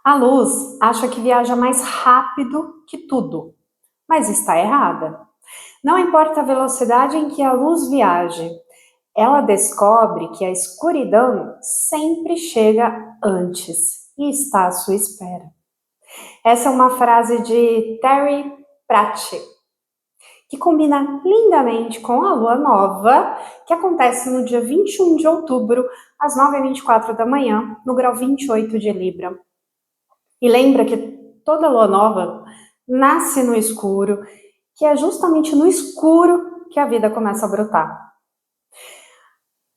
A luz acha que viaja mais rápido que tudo, mas está errada. Não importa a velocidade em que a luz viaje, ela descobre que a escuridão sempre chega antes e está à sua espera. Essa é uma frase de Terry Pratchett, que combina lindamente com a lua nova, que acontece no dia 21 de outubro, às 9h24 da manhã, no grau 28 de Libra. E lembra que toda lua nova nasce no escuro, que é justamente no escuro que a vida começa a brotar.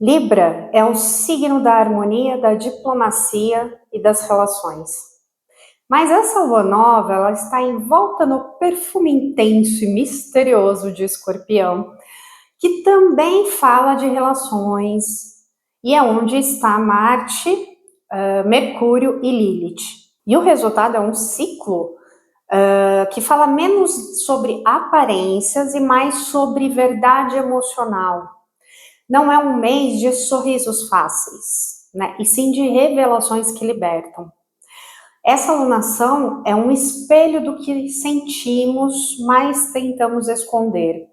Libra é o signo da harmonia, da diplomacia e das relações. Mas essa lua nova, ela está envolta no perfume intenso e misterioso de Escorpião, que também fala de relações, e é onde está Marte, Mercúrio e Lilith. E o resultado é um ciclo que fala menos sobre aparências e mais sobre verdade emocional. Não é um mês de sorrisos fáceis, né? E sim de revelações que libertam. Essa alunação é um espelho do que sentimos, mas tentamos esconder.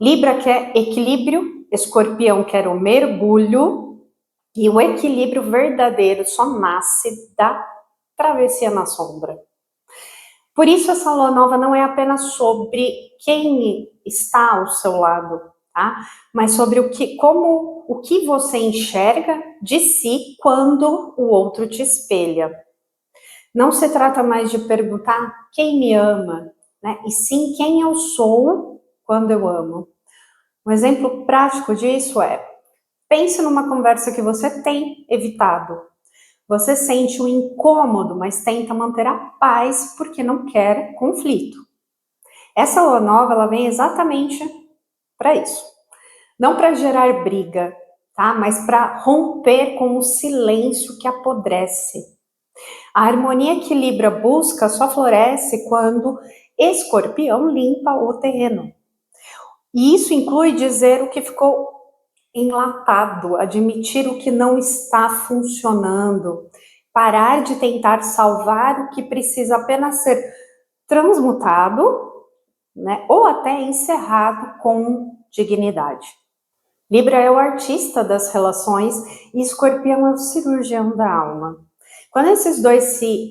Libra quer equilíbrio, Escorpião quer o mergulho, e o equilíbrio verdadeiro só nasce da travessia na sombra. Por isso essa lua nova não é apenas sobre quem está ao seu lado, tá? Mas sobre o que você enxerga de si quando o outro te espelha. Não se trata mais de perguntar quem me ama, né? E sim quem eu sou quando eu amo. Um exemplo prático disso é: pense numa conversa que você tem evitado. Você sente um incômodo, mas tenta manter a paz porque não quer conflito. Essa lua nova, ela vem exatamente para isso. Não para gerar briga, tá? Mas para romper com o silêncio que apodrece. A harmonia que Libra busca só floresce quando Escorpião limpa o terreno. E isso inclui dizer o que ficou enlatado, admitir o que não está funcionando, parar de tentar salvar o que precisa apenas ser transmutado, né, ou até encerrado com dignidade. Libra é o artista das relações e Escorpião é o cirurgião da alma. Quando esses dois se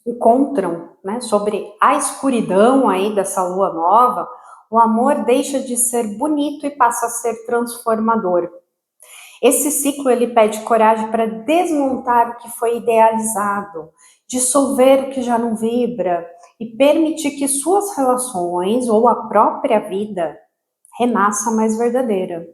encontram, né, sobre a escuridão aí dessa lua nova, o amor deixa de ser bonito e passa a ser transformador. Esse ciclo ele pede coragem para desmontar o que foi idealizado, dissolver o que já não vibra e permitir que suas relações ou a própria vida renasça mais verdadeira.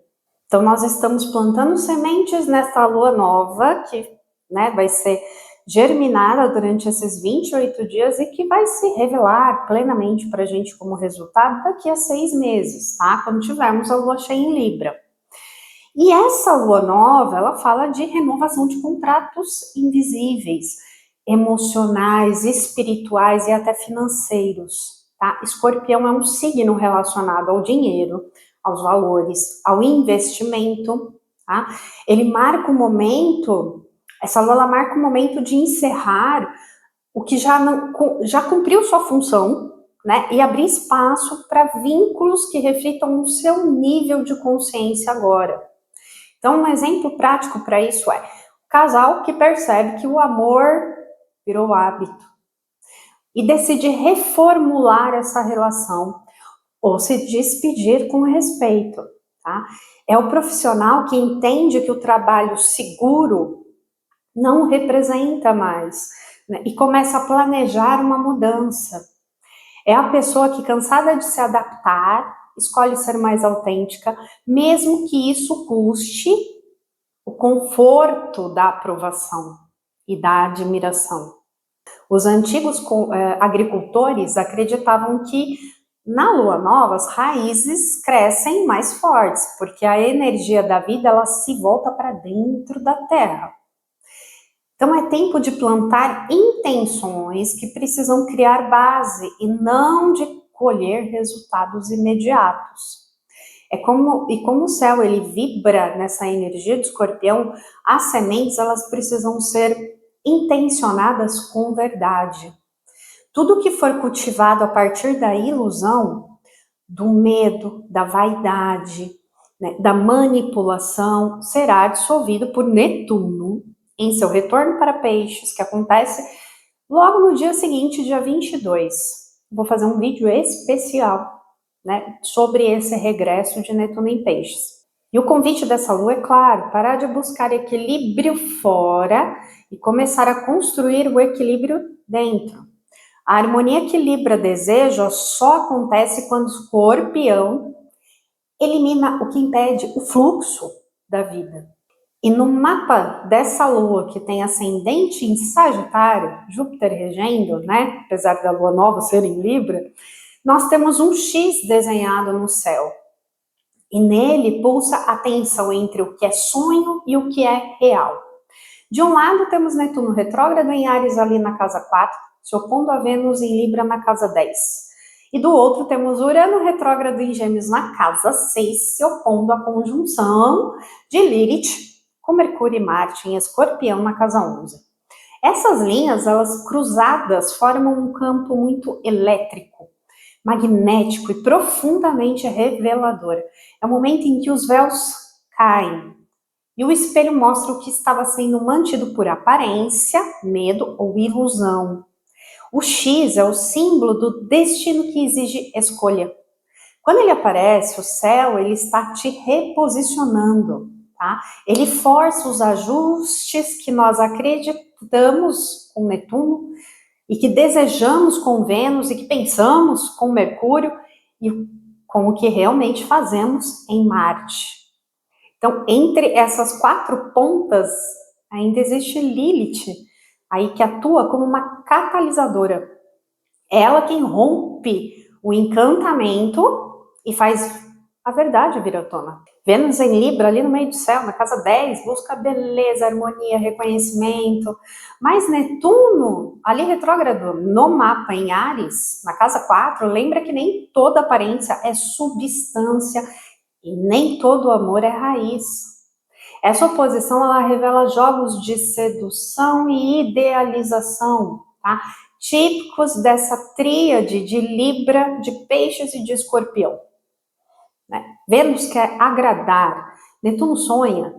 Então nós estamos plantando sementes nessa lua nova que, né, vai ser germinada durante esses 28 dias e que vai se revelar plenamente para a gente como resultado daqui a 6 meses, tá? Quando tivermos a lua cheia em Libra. E essa lua nova, ela fala de renovação de contratos invisíveis, emocionais, espirituais e até financeiros, tá? Escorpião é um signo relacionado ao dinheiro, aos valores, ao investimento, tá? Ele marca o momento, essa lua ela marca o momento de encerrar o que já cumpriu sua função, né? E abrir espaço para vínculos que reflitam o seu nível de consciência agora. Então, um exemplo prático para isso é o casal que percebe que o amor virou hábito e decide reformular essa relação ou se despedir com respeito, tá? É o profissional que entende que o trabalho seguro não representa mais, né? E começa a planejar uma mudança. É a pessoa que, cansada de se adaptar, escolhe ser mais autêntica, mesmo que isso custe o conforto da aprovação e da admiração. Os antigos agricultores acreditavam que na lua nova as raízes crescem mais fortes, porque a energia da vida ela se volta para dentro da terra. Então é tempo de plantar intenções que precisam criar base e não de colher resultados imediatos. Como o céu ele vibra nessa energia de Escorpião, as sementes elas precisam ser intencionadas com verdade. Tudo que for cultivado a partir da ilusão, do medo, da vaidade, né, da manipulação, será dissolvido por Netuno em seu retorno para Peixes, que acontece logo no dia seguinte, dia 22. Vou fazer um vídeo especial, né, sobre esse regresso de Netuno em Peixes. E o convite dessa lua é claro, parar de buscar equilíbrio fora e começar a construir o equilíbrio dentro. A harmonia que Libra deseja só acontece quando o Escorpião elimina o que impede o fluxo da vida. E no mapa dessa lua que tem ascendente em Sagitário, Júpiter regendo, né, apesar da lua nova ser em Libra, nós temos um X desenhado no céu. E nele pulsa a tensão entre o que é sonho e o que é real. De um lado temos Netuno retrógrado em Áries ali na casa 4, se opondo a Vênus em Libra na casa 10. E do outro temos Urano retrógrado em Gêmeos na casa 6, se opondo à conjunção de Lilith com Mercúrio e Marte em Escorpião na casa 11. Essas linhas, elas cruzadas, formam um campo muito elétrico, magnético e profundamente revelador. É o momento em que os véus caem e o espelho mostra o que estava sendo mantido por aparência, medo ou ilusão. O X é o símbolo do destino que exige escolha. Quando ele aparece, o céu ele está te reposicionando, tá? Ele força os ajustes que nós acreditamos com Netuno e que desejamos com Vênus e que pensamos com Mercúrio e com o que realmente fazemos em Marte. Então, entre essas 4 pontas, ainda existe Lilith, aí que atua como uma catalisadora. É ela quem rompe o encantamento e faz a verdade vir à tona. Vênus em Libra, ali no meio do céu, na casa 10, busca beleza, harmonia, reconhecimento. Mas Netuno, ali retrógrado no mapa em Áries, na casa 4, lembra que nem toda aparência é substância e nem todo amor é raiz. Essa oposição, ela revela jogos de sedução e idealização, tá? Típicos dessa tríade de Libra, de Peixes e de Escorpião. Né? Vênus quer agradar, Netuno sonha,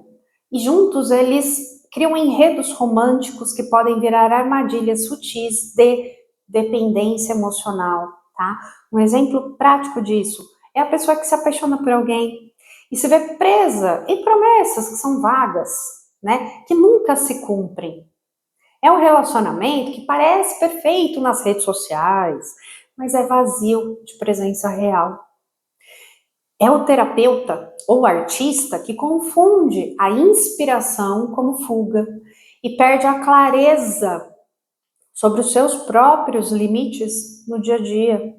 e juntos eles criam enredos românticos que podem virar armadilhas sutis de dependência emocional, tá? Um exemplo prático disso é a pessoa que se apaixona por alguém e se vê presa em promessas que são vagas, né? Que nunca se cumprem. É um relacionamento que parece perfeito nas redes sociais, mas é vazio de presença real. É o terapeuta ou artista que confunde a inspiração como fuga e perde a clareza sobre os seus próprios limites no dia a dia.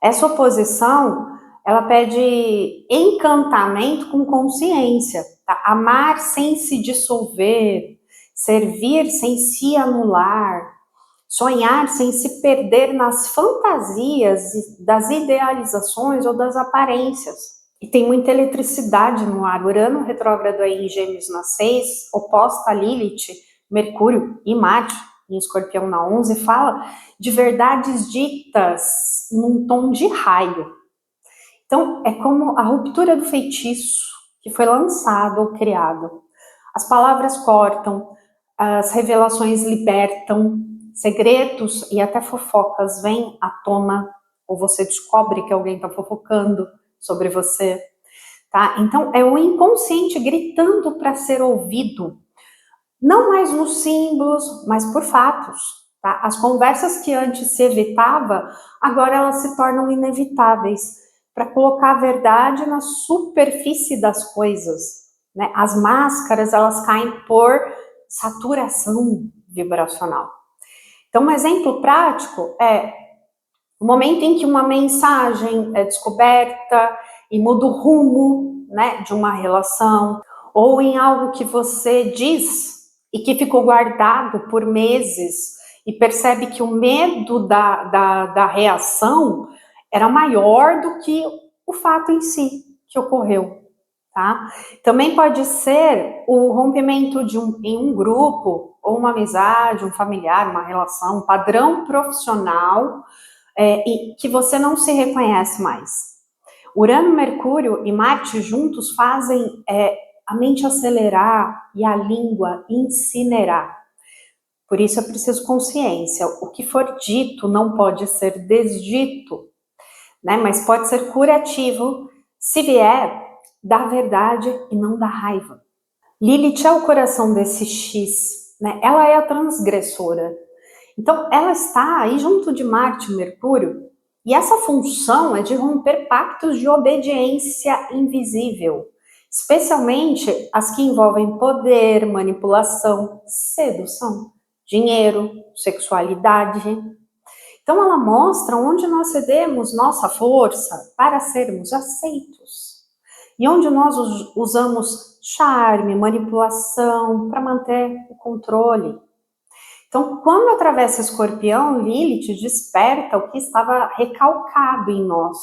Essa oposição, ela pede encantamento com consciência, tá? Amar sem se dissolver, servir sem se anular, sonhar sem se perder nas fantasias das idealizações ou das aparências. E tem muita eletricidade no ar. Urano retrógrado aí em Gêmeos na 6, oposta a Lilith, Mercúrio e Marte em Escorpião na 11, fala de verdades ditas num tom de raio. Então, é como a ruptura do feitiço que foi lançado ou criado. As palavras cortam, as revelações libertam, segredos e até fofocas vêm à tona, ou você descobre que alguém está fofocando sobre você, tá? Então, é o inconsciente gritando para ser ouvido, não mais nos símbolos, mas por fatos, tá? As conversas que antes se evitava, agora elas se tornam inevitáveis, para colocar a verdade na superfície das coisas, né? As máscaras, elas caem por saturação vibracional. Então, um exemplo prático é o momento em que uma mensagem é descoberta e muda o rumo, né, de uma relação, ou em algo que você diz e que ficou guardado por meses e percebe que o medo da reação era maior do que o fato em si que ocorreu. tá? Também pode ser o rompimento em um grupo, ou uma amizade, um familiar, uma relação, um padrão profissional, e que você não se reconhece mais. Urano, Mercúrio e Marte juntos fazem a mente acelerar e a língua incinerar. Por isso é preciso consciência. O que for dito não pode ser desdito, né? Mas pode ser curativo se vier da verdade e não da raiva. Lilith é o coração desse X, né? Ela é a transgressora. Então, ela está aí junto de Marte e Mercúrio, e essa função é de romper pactos de obediência invisível, especialmente as que envolvem poder, manipulação, sedução, dinheiro, sexualidade. Então, ela mostra onde nós cedemos nossa força para sermos aceitos e onde nós usamos charme, manipulação para manter o controle. Então, quando atravessa Escorpião, Lilith desperta o que estava recalcado em nós,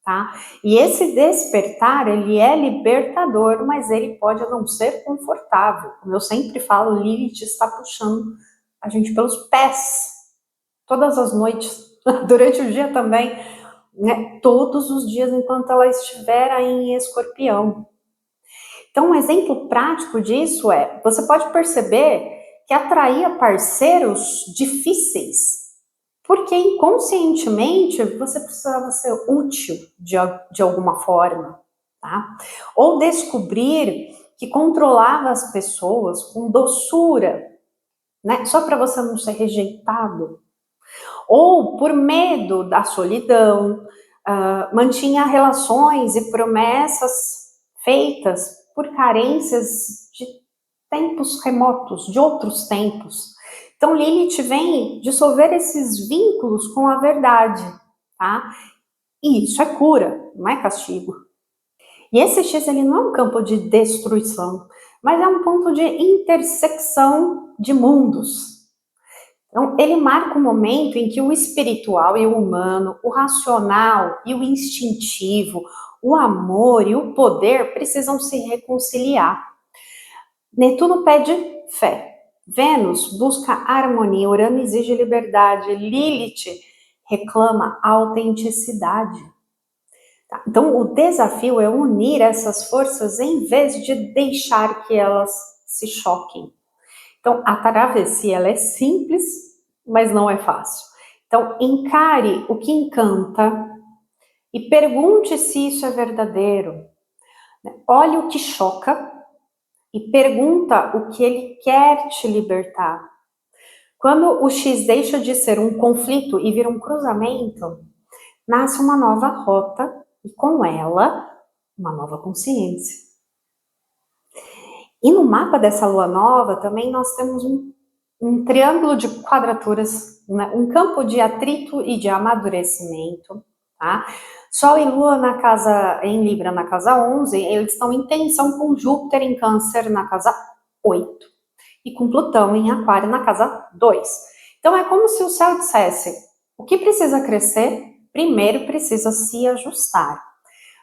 tá? E esse despertar, ele é libertador, mas ele pode não ser confortável. Como eu sempre falo, Lilith está puxando a gente pelos pés, todas as noites, durante o dia também, né? Todos os dias enquanto ela estiver aí em Escorpião. Então, um exemplo prático disso é, você pode perceber que atraía parceiros difíceis, porque inconscientemente você precisava ser útil de alguma forma, tá? Ou descobrir que controlava as pessoas com doçura, né? Só para você não ser rejeitado. Ou por medo da solidão, mantinha relações e promessas feitas por carências de tempos remotos, de outros tempos. Então, Lilith vem dissolver esses vínculos com a verdade, tá? E isso é cura, não é castigo. E esse X, ele não é um campo de destruição, mas é um ponto de intersecção de mundos. Então, ele marca um momento em que o espiritual e o humano, o racional e o instintivo, o amor e o poder precisam se reconciliar. Netuno pede fé. Vênus busca harmonia. Urano exige liberdade. Lilith reclama autenticidade. Tá? Então, o desafio é unir essas forças em vez de deixar que elas se choquem. Então, a travessia ela é simples, mas não é fácil. Então, encare o que encanta e pergunte se isso é verdadeiro. Olhe o que choca e pergunta o que ele quer te libertar. Quando o X deixa de ser um conflito e vira um cruzamento, nasce uma nova rota e com ela uma nova consciência. E no mapa dessa lua nova também nós temos um triângulo de quadraturas, né? Um campo de atrito e de amadurecimento, tá? Sol e Lua na casa, em Libra na casa 11, eles estão em tensão com Júpiter em Câncer na casa 8 e com Plutão em Aquário na casa 2. Então é como se o céu dissesse, o que precisa crescer, primeiro precisa se ajustar.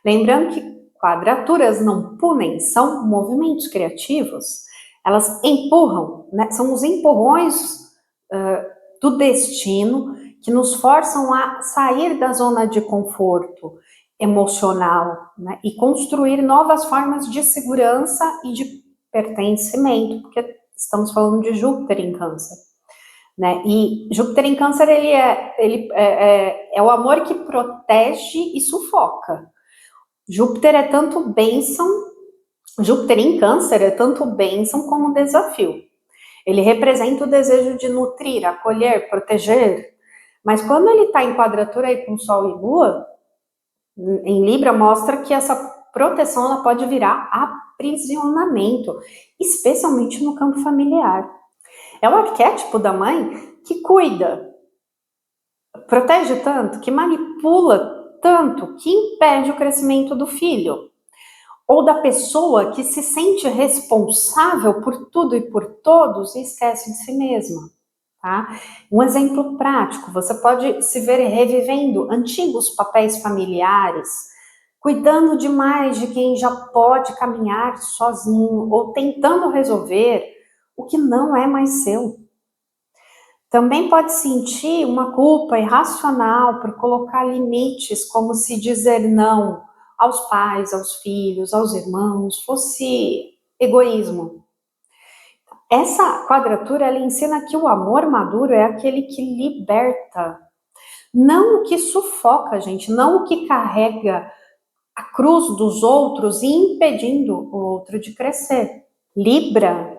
Lembrando que quadraturas não punem, são movimentos criativos. Elas empurram, né? São os empurrões do destino que nos forçam a sair da zona de conforto emocional, né? E construir novas formas de segurança e de pertencimento, porque estamos falando de Júpiter em Câncer. Né? E Júpiter em Câncer ele é o amor que protege e sufoca. Júpiter é tanto bênção, Júpiter em Câncer é tanto bênção como desafio. Ele representa o desejo de nutrir, acolher, proteger. Mas quando ele está em quadratura aí com Sol e Lua, em Libra, mostra que essa proteção ela pode virar aprisionamento, especialmente no campo familiar. É o arquétipo da mãe que cuida, protege tanto, que manipula tanto, que impede o crescimento do filho. Ou da pessoa que se sente responsável por tudo e por todos e esquece de si mesma. Tá? Um exemplo prático, você pode se ver revivendo antigos papéis familiares, cuidando demais de quem já pode caminhar sozinho ou tentando resolver o que não é mais seu. Também pode sentir uma culpa irracional por colocar limites, como se dizer não aos pais, aos filhos, aos irmãos, fosse egoísmo. Essa quadratura, ela ensina que o amor maduro é aquele que liberta, não o que sufoca a gente, não o que carrega a cruz dos outros e impedindo o outro de crescer. Libra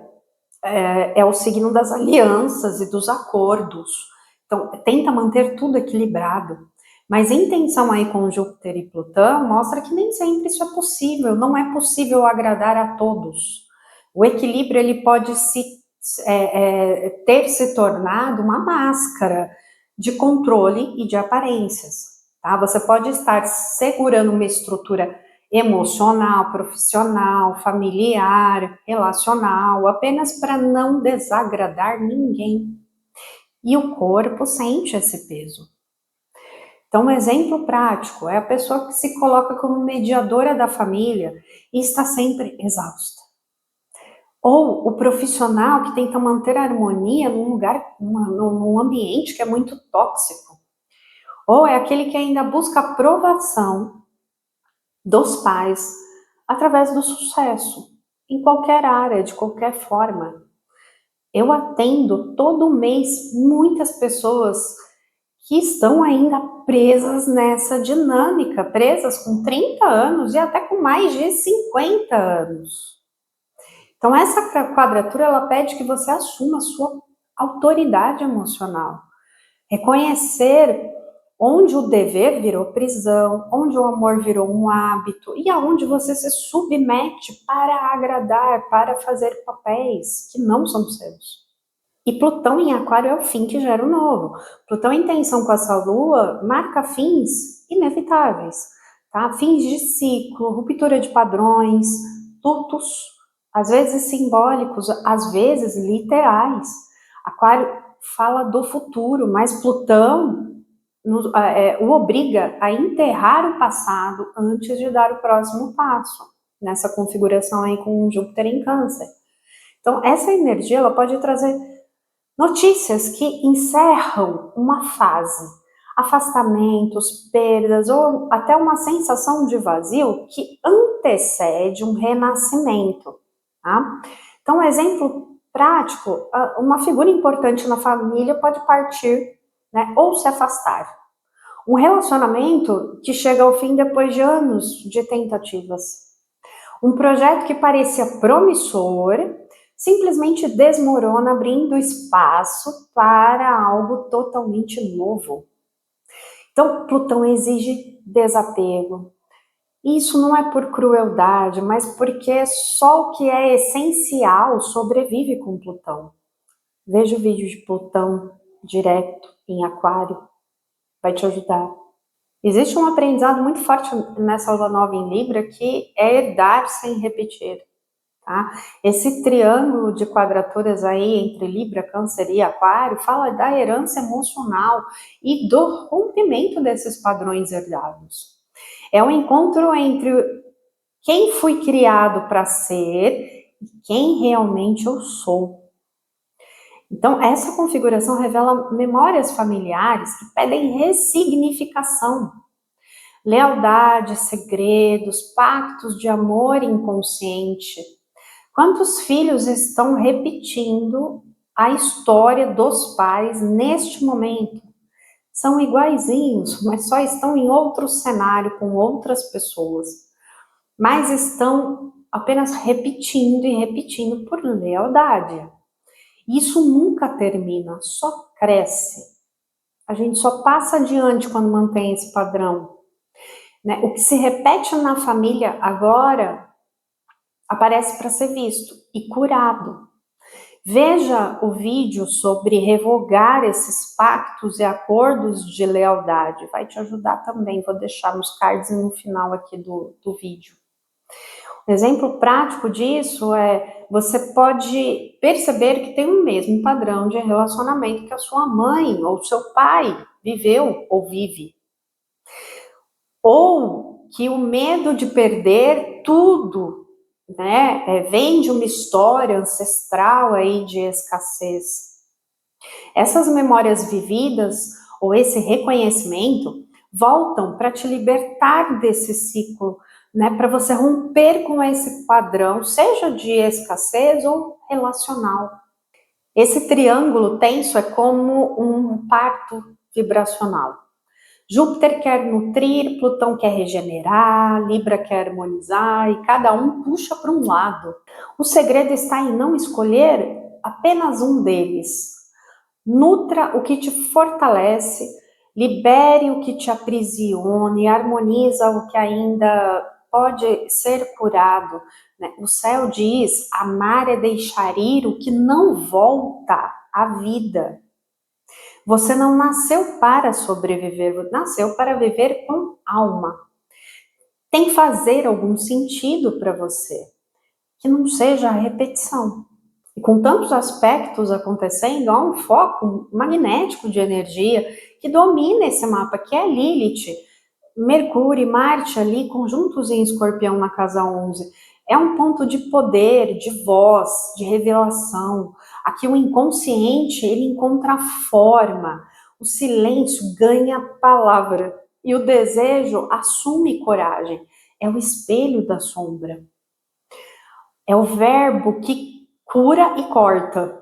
é o signo das alianças e dos acordos. Então, tenta manter tudo equilibrado. Mas em tensão aí com Júpiter e Plutão, mostra que nem sempre isso é possível. Não é possível agradar a todos. O equilíbrio ele pode ter se tornado uma máscara de controle e de aparências. Tá? Você pode estar segurando uma estrutura emocional, profissional, familiar, relacional, apenas para não desagradar ninguém. E o corpo sente esse peso. Então, um exemplo prático é a pessoa que se coloca como mediadora da família e está sempre exausta. Ou o profissional que tenta manter a harmonia num lugar, num ambiente que é muito tóxico. Ou é aquele que ainda busca aprovação dos pais através do sucesso, em qualquer área, de qualquer forma. Eu atendo todo mês muitas pessoas que estão ainda presas nessa dinâmica, presas com 30 anos e até com mais de 50 anos. Então, essa quadratura, ela pede que você assuma a sua autoridade emocional. Reconhecer onde o dever virou prisão, onde o amor virou um hábito e aonde você se submete para agradar, para fazer papéis que não são seus. E Plutão em Aquário é o fim que gera o novo. Plutão em tensão com essa lua marca fins inevitáveis, tá? Fins de ciclo, ruptura de padrões, lutos, às vezes simbólicos, às vezes literais. Aquário fala do futuro, mas Plutão o obriga a enterrar o passado antes de dar o próximo passo, nessa configuração aí com Júpiter em Câncer. Então, essa energia ela pode trazer notícias que encerram uma fase, afastamentos, perdas ou até uma sensação de vazio que antecede um renascimento. Tá? Então, um exemplo prático, uma figura importante na família pode partir, né, ou se afastar. Um relacionamento que chega ao fim depois de anos de tentativas. Um projeto que parecia promissor simplesmente desmorona, abrindo espaço para algo totalmente novo. Então, Plutão exige desapego. Isso não é por crueldade, mas porque só o que é essencial sobrevive com Plutão. Veja o vídeo de Plutão direto em Aquário, vai te ajudar. Existe um aprendizado muito forte nessa lua nova em Libra que é herdar sem repetir. Tá? Esse triângulo de quadraturas aí entre Libra, Câncer e Aquário fala da herança emocional e do rompimento desses padrões herdados. É um encontro entre quem fui criado para ser e quem realmente eu sou. Então, essa configuração revela memórias familiares que pedem ressignificação. Lealdade, segredos, pactos de amor inconsciente. Quantos filhos estão repetindo a história dos pais neste momento? São iguaizinhos, mas só estão em outro cenário, com outras pessoas. Mas estão apenas repetindo e repetindo por lealdade. Isso nunca termina, só cresce. A gente só passa adiante quando mantém esse padrão. Né? O que se repete na família agora aparece para ser visto e curado. Veja o vídeo sobre revogar esses pactos e acordos de lealdade. Vai te ajudar também, vou deixar nos cards no final aqui do vídeo. Um exemplo prático disso é, você pode perceber que tem o mesmo padrão de relacionamento que a sua mãe ou seu pai viveu ou vive. Ou que o medo de perder tudo, né, vem de uma história ancestral aí de escassez. Essas memórias vividas, ou esse reconhecimento, voltam para te libertar desse ciclo, né, para você romper com esse padrão, seja de escassez ou relacional. Esse triângulo tenso é como um pacto vibracional. Júpiter quer nutrir, Plutão quer regenerar, Libra quer harmonizar e cada um puxa para um lado. O segredo está em não escolher apenas um deles. Nutra o que te fortalece, libere o que te aprisiona e harmoniza o que ainda pode ser curado. Né? O céu diz: amar é deixar ir o que não volta à vida. Você não nasceu para sobreviver, nasceu para viver com alma. Tem que fazer algum sentido para você, que não seja a repetição. E com tantos aspectos acontecendo, há um foco magnético de energia que domina esse mapa, que é Lilith, Mercúrio e Marte ali conjuntos em Escorpião na casa 11. É um ponto de poder, de voz, de revelação. Aqui o inconsciente, ele encontra forma, o silêncio ganha palavra e o desejo assume coragem. É o espelho da sombra. É o verbo que cura e corta.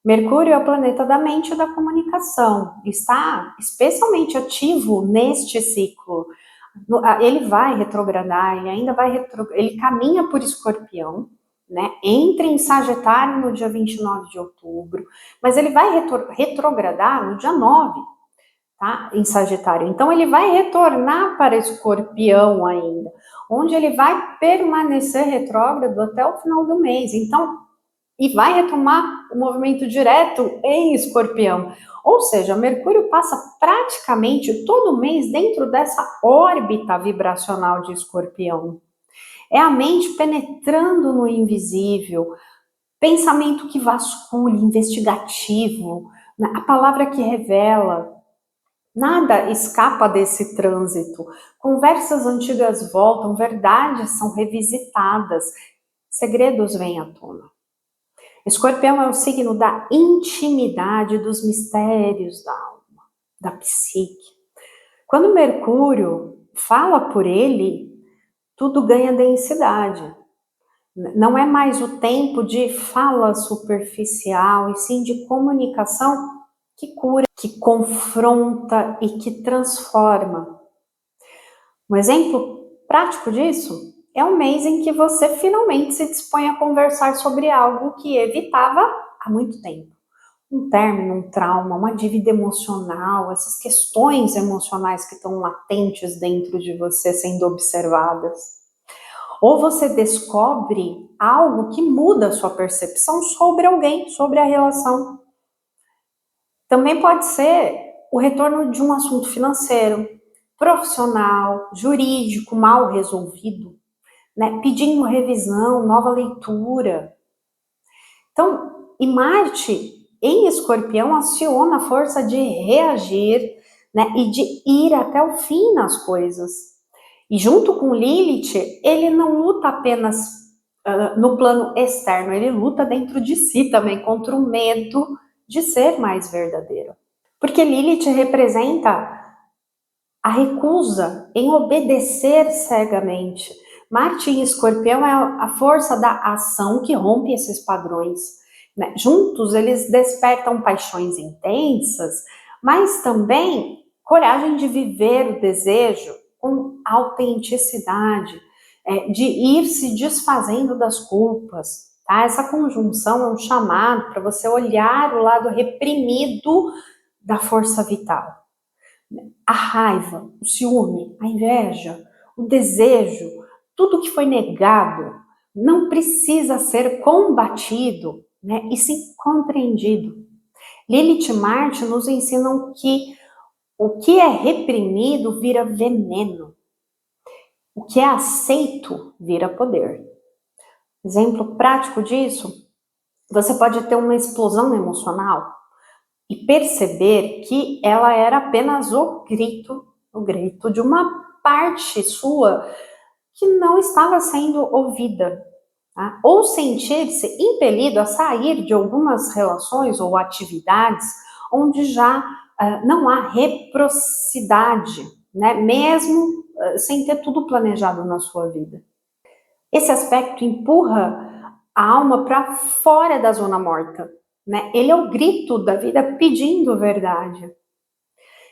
Mercúrio é o planeta da mente e da comunicação. Está especialmente ativo neste ciclo. Ele vai retrogradar, ele ainda vai ele caminha por Escorpião, né? Entra em Sagitário no dia 29 de outubro, mas ele vai retrogradar no dia 9, tá? Em Sagitário. Então ele vai retornar para Escorpião ainda, onde ele vai permanecer retrógrado até o final do mês. Então, e vai retomar o movimento direto em Escorpião. Ou seja, Mercúrio passa praticamente todo mês dentro dessa órbita vibracional de Escorpião. É a mente penetrando no invisível, pensamento que vasculha, investigativo, a palavra que revela. Nada escapa desse trânsito. Conversas antigas voltam, verdades são revisitadas, segredos vêm à tona. Escorpião é o signo da intimidade, dos mistérios da alma, da psique. Quando Mercúrio fala por ele, tudo ganha densidade. Não é mais o tempo de fala superficial, e sim de comunicação que cura, que confronta e que transforma. Um exemplo prático disso é um mês em que você finalmente se dispõe a conversar sobre algo que evitava há muito tempo. Um término, um trauma, uma dívida emocional, essas questões emocionais que estão latentes dentro de você sendo observadas. Ou você descobre algo que muda a sua percepção sobre alguém, sobre a relação. Também pode ser o retorno de um assunto financeiro, profissional, jurídico, mal resolvido, né? Pedindo revisão, nova leitura. Então, e Marte em Escorpião aciona a força de reagir, né? E de ir até o fim nas coisas. E junto com Lilith, ele não luta apenas no plano externo, ele luta dentro de si também contra o medo de ser mais verdadeiro. Porque Lilith representa a recusa em obedecer cegamente. Marte em Escorpião é a força da ação que rompe esses padrões. Né? Juntos, eles despertam paixões intensas, mas também coragem de viver o desejo com autenticidade, de ir se desfazendo das culpas. Tá? Essa conjunção é um chamado para você olhar o lado reprimido da força vital. A raiva, o ciúme, a inveja, o desejo, tudo que foi negado não precisa ser combatido, né, e sim compreendido. Lilith e Marte nos ensinam que o que é reprimido vira veneno. O que é aceito vira poder. Exemplo prático disso, você pode ter uma explosão emocional e perceber que ela era apenas o grito de uma parte sua que não estava sendo ouvida, tá? Ou sentir-se impelido a sair de algumas relações ou atividades onde já não há reciprocidade, né? Mesmo sem ter tudo planejado na sua vida. Esse aspecto empurra a alma para fora da zona morta, né? Ele é o grito da vida pedindo verdade.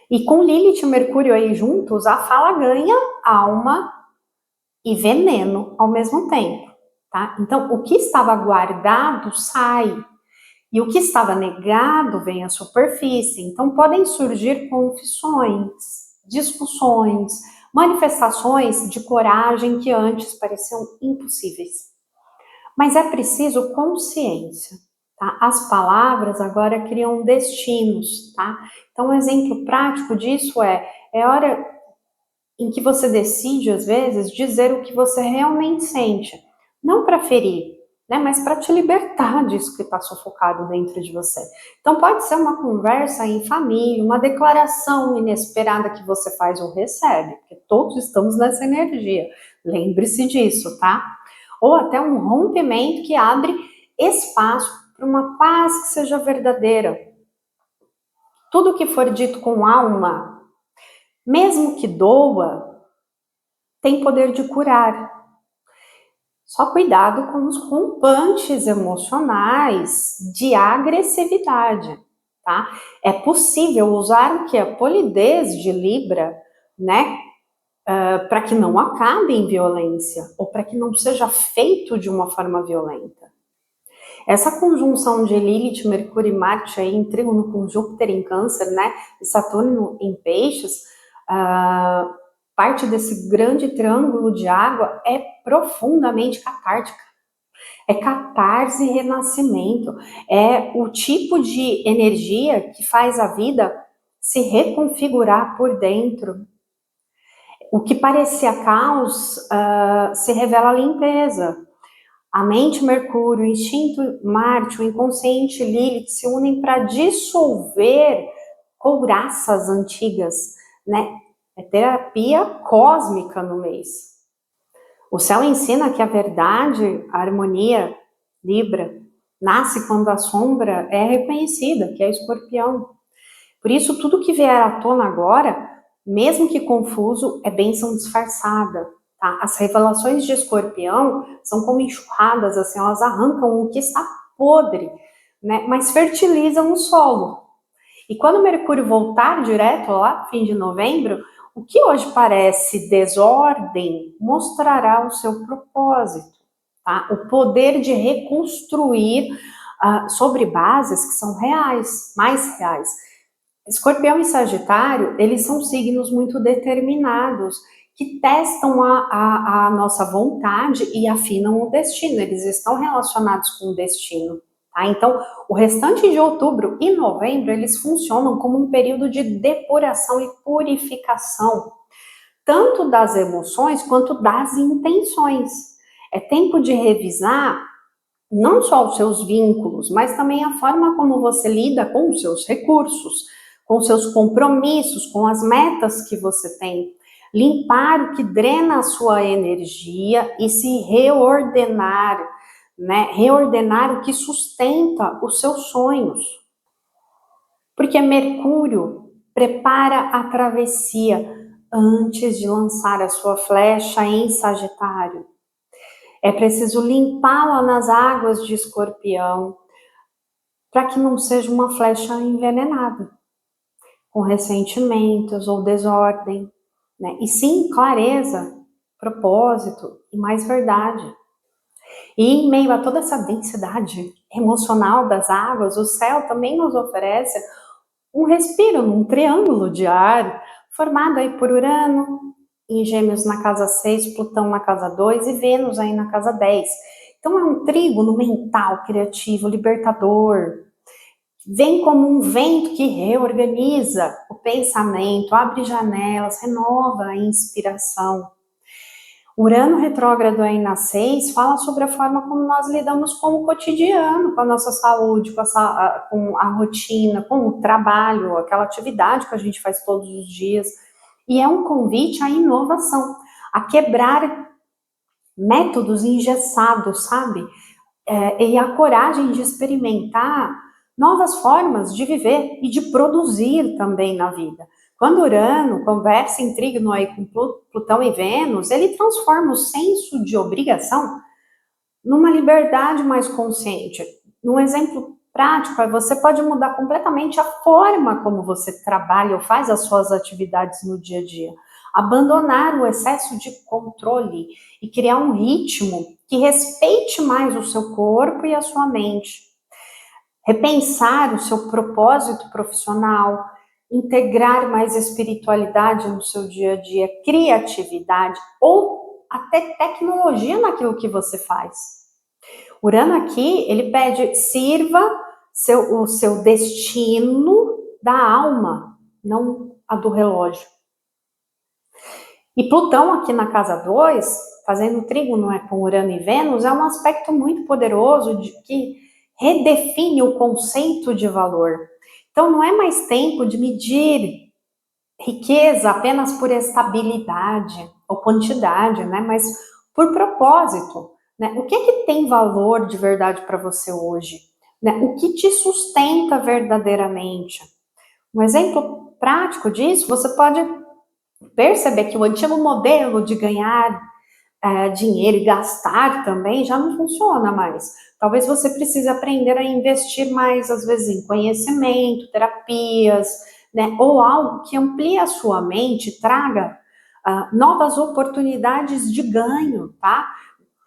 E com Lilith e Mercúrio aí juntos, a fala ganha alma e veneno ao mesmo tempo, tá? Então, o que estava guardado sai, e o que estava negado vem à superfície. Então, podem surgir confissões, discussões, manifestações de coragem que antes pareciam impossíveis. Mas é preciso consciência, tá? As palavras agora criam destinos, tá? Então, um exemplo prático disso é hora em que você decide, às vezes, dizer o que você realmente sente. Não para ferir, né? Mas para te libertar disso que está sufocado dentro de você. Então, pode ser uma conversa em família, uma declaração inesperada que você faz ou recebe, porque todos estamos nessa energia. Lembre-se disso, tá? Ou até um rompimento que abre espaço para uma paz que seja verdadeira. Tudo que for dito com alma, mesmo que doa, tem poder de curar. Só cuidado com os rompantes emocionais de agressividade, tá? É possível usar o que é a polidez de Libra, né? Para que não acabe em violência, ou para que não seja feito de uma forma violenta. Essa conjunção de Lilith, Mercúrio e Marte aí em trígono com Júpiter em Câncer, né, e Saturno em Peixes, parte desse grande triângulo de água é profundamente catártica. É catarse e renascimento. É o tipo de energia que faz a vida se reconfigurar por dentro. O que parecia caos se revela limpeza. A mente Mercúrio, o instinto Marte, o inconsciente Lilith se unem para dissolver couraças antigas, né? É terapia cósmica no mês. O céu ensina que a verdade, a harmonia, Libra, nasce quando a sombra é reconhecida, que é Escorpião. Por isso, tudo que vier à tona agora, mesmo que confuso, é bênção disfarçada. Tá? As revelações de Escorpião são como enxurradas, assim, elas arrancam o que está podre, né? Mas fertilizam o solo. E quando Mercúrio voltar direto lá, fim de novembro, o que hoje parece desordem mostrará o seu propósito, tá? O poder de reconstruir sobre bases que são reais, mais reais. Escorpião e Sagitário, eles são signos muito determinados, que testam a nossa vontade e afinam o destino, eles estão relacionados com o destino. Tá? Então, o restante de outubro e novembro, eles funcionam como um período de depuração e purificação, tanto das emoções quanto das intenções. É tempo de revisar não só os seus vínculos, mas também a forma como você lida com os seus recursos, com os seus compromissos, com as metas que você tem. Limpar o que drena a sua energia e se reordenar, né? Reordenar o que sustenta os seus sonhos. Porque Mercúrio prepara a travessia antes de lançar a sua flecha em Sagitário. É preciso limpá-la nas águas de Escorpião para que não seja uma flecha envenenada, com ressentimentos ou desordem, né? E sim clareza, propósito e mais verdade. E em meio a toda essa densidade emocional das águas, o céu também nos oferece um respiro num triângulo de ar formado aí por Urano em Gêmeos na casa 6, Plutão na casa 2 e Vênus aí na casa 10. Então é um trígono mental, criativo, libertador. Vem como um vento que reorganiza o pensamento, abre janelas, renova a inspiração. Urano retrógrado aí na 6 fala sobre a forma como nós lidamos com o cotidiano, com a nossa saúde, com a rotina, com o trabalho, aquela atividade que a gente faz todos os dias. e é um convite à inovação, a quebrar métodos engessados, sabe? E a coragem de experimentar novas formas de viver e de produzir também na vida. Quando Urano conversa em trígono aí com Plutão e Vênus, ele transforma o senso de obrigação numa liberdade mais consciente. Um exemplo prático é você pode mudar completamente a forma como você trabalha ou faz as suas atividades no dia a dia. Abandonar o excesso de controle e criar um ritmo que respeite mais o seu corpo e a sua mente. Repensar o seu propósito profissional, integrar mais espiritualidade no seu dia a dia, criatividade ou até tecnologia naquilo que você faz. Urano aqui, ele pede, sirva o seu destino da alma, não a do relógio. E Plutão aqui na casa 2, fazendo trígono com Urano e Vênus, é um aspecto muito poderoso que redefine o conceito de valor. Então não é mais tempo de medir riqueza apenas por estabilidade ou quantidade, né? Mas por propósito. Né? O que tem valor de verdade para você hoje? Né? O que te sustenta verdadeiramente? Um exemplo prático disso, você pode perceber que o antigo modelo de ganhar dinheiro e gastar também já não funciona mais. Talvez você precise aprender a investir mais, às vezes, em conhecimento, terapias, né? Ou algo que amplie a sua mente, traga novas oportunidades de ganho, tá?